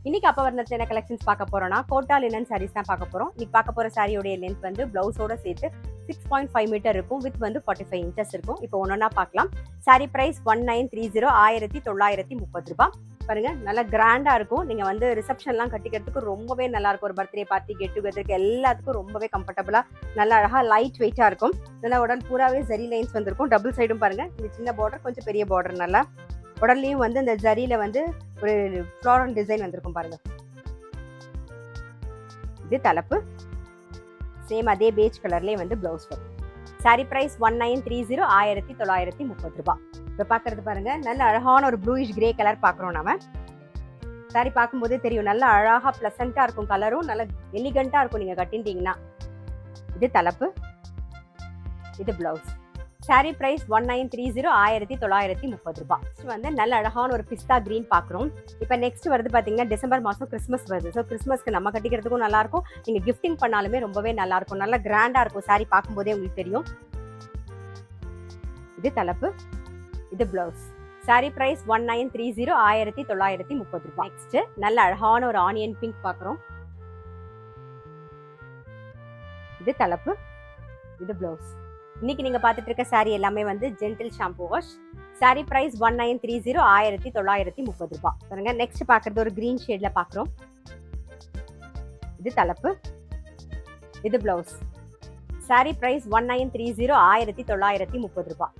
இன்னைக்கு அப்பவர்ணத்துல என்ன கலெக்ஷன்ஸ் பார்க்க போறோம்னா கோட்டா லினன் சாரீஸ் தான் பார்க்க போறோம். இன்னைக்கு பார்க்க போற சாரியோட லென்த் வந்து பிளவுஸோட சேர்த்து 6.5 மீட்டர் இருக்கும். வித் வந்து 45 இன்ச்சஸ் இருக்கும். இப்போ ஒன்னொன்னா பார்க்கலாம். சாரி பிரைஸ் 1930 1930 ரூபாய். பாருங்க நல்லா கிராண்டா இருக்கும். நீங்க வந்து ரிசப்ஷன்லாம் கட்டிக்கிறதுக்கு ரொம்பவே நல்லா இருக்கும். ஒரு பர்த்டே பார்ட்டி கெட் டுகெதருக்கு எல்லாத்துக்கும் ரொம்பவே கம்ஃபர்டபுளா நல்லா அழகா லைட் வெயிட்டா இருக்கும். நல்லா உடல் பூராவே ஜரி லைன்ஸ் வந்திருக்கும். டபுள் சைடும் பாருங்க. இந்த சின்ன பார்டர் கொஞ்சம் பெரிய பார்டர் நல்லா உடல்லையும் வந்து இந்த ஜரியில வந்து ஒரு ஃப்ளோரல் டிசைன் வந்திருக்கும் பாருங்க. இது தலைப்பு. சேம் அதே பேஜ் கலர்லயே வந்து பிளவுஸ் வரும். சாரி பிரைஸ் 1930 1930 ரூபாய். இப்ப பாக்குறது பாருங்க நல்ல அழகான ஒரு ப்ளூயிஷ் கிரே கலர் பாக்குறோம் நாம. சாரி பார்க்கும்போதே தெரியும் நல்ல அழகா பிளசண்டா இருக்கும். கலரும் நல்ல எலிகண்டா இருக்கும் நீங்க கட்டிட்டீங்கன்னா. இது தலைப்பு. இது பிளவுஸ். சாரி பிரைஸ் 1930 1930 ரூபாய். வந்து நல்ல அழகான ஒரு பிஸ்தா கிரீன் பாக்குறோம். இப்ப நெக்ஸ்ட் வருது பாத்தீங்கன்னா டிசம்பர் மாசம் கிறிஸ்மஸ் வருது. ஸோ கிறிஸ்மஸ்க்கு நம்ம கட்டிக்கிறதுக்கும் நல்லா இருக்கும். நீங்க கிஃப்டிங் பண்ணாலுமே ரொம்பவே நல்லா இருக்கும். நல்லா கிராண்டா இருக்கும். சாரி பார்க்கும்போதே உங்களுக்கு தெரியும். இது தலைப்பு. இது பிளவுஸ். சாரி பிரைஸ் 1930 1930 ரூபாய். நெக்ஸ்ட் நல்ல அழகான ஒரு ஆனியன் பிங்க் பாக்குறோம். இது தலைப்பு. இது பிளவுஸ். இன்னைக்கு நீங்க பாத்துட்டு இருக்க சாரி எல்லாமே வந்து gentle shampoo wash. Sari price 1930 1930 ரூபாய். பாருங்க நெக்ஸ்ட் பாக்குறது ஒரு கிரீன் ஷேட்ல பாக்குறோம். இது தலைப்பு. இது பிளவுஸ். சாரி பிரைஸ் 1930 1930 ரூபாய்.